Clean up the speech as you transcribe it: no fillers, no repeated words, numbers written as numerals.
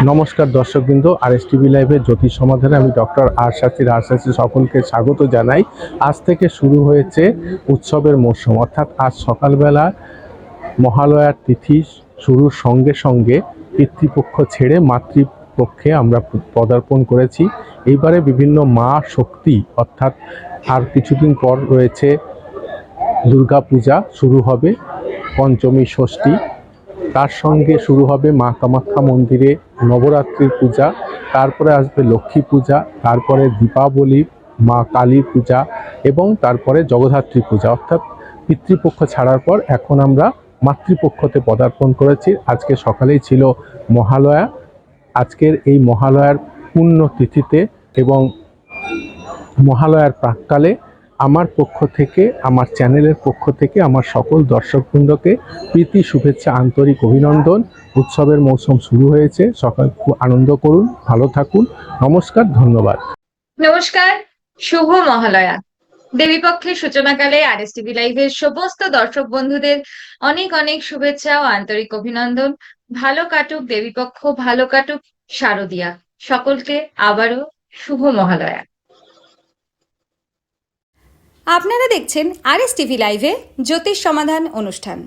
নমস্কার দর্শকবৃন্দ, RSTV লাইভে জ্যোতিষ সমাধানে আমি ডক্টর রাজশাসী সকলকে স্বাগত জানাই। আজ থেকে শুরু হয়েছে উৎসবের মরশুম, অর্থাৎ আজ সকালবেলা মহালয়ার তিথি শুরুর সঙ্গে সঙ্গে পিতৃপক্ষ ছেড়ে মাতৃপক্ষে আমরা পদার্পণ করেছি। এইবারে বিভিন্ন মা শক্তি, অর্থাৎ আর কিছুদিন পর রয়েছে দুর্গা পূজা শুরু হবে, পঞ্চমী ষষ্ঠী, তার সঙ্গে শুরু হবে মা কামাখ্যা মন্দিরে নবরাত্রির পূজা, তারপরে আসবে লক্ষ্মী পূজা, তারপরে দীপাবলি, মা কালী পূজা এবং তারপরে জগদ্ধাত্রী পূজা। অর্থাৎ পিতৃপক্ষ ছাড়ার পর এখন আমরা মাতৃপক্ষতে পদার্পণ করেছি। আজকে সকালেই ছিল মহালয়া। আজকের এই মহালয়ার পূর্ণ তিথিতে এবং মহালয়ার প্রাক্কালে আমার পক্ষ থেকে, আমার চ্যানেলের পক্ষ থেকে আমার সকল দর্শকবৃন্দকে প্রীতি শুভেচ্ছা, আন্তরিক অভিনন্দন। উৎসবের মৌসুম শুরু হয়েছে, সকাল খুব আনন্দ করুন, ভালো থাকুন। নমস্কার, ধন্যবাদ। নমস্কার, শুভ মহালয়া। দেবীপক্ষের সূচনাকালে RSTV লাইভের সমস্ত দর্শক বন্ধুদের অনেক অনেক শুভেচ্ছা ও আন্তরিক অভিনন্দন। ভালো কাটুক দেবীপক্ষ, ভালো কাটুক শারদিয়া। সকলকে আবারও শুভ মহালয়া। আপনারা দেখছেন RSTV লাইভে জ্যোতিষ সমাধান অনুষ্ঠান।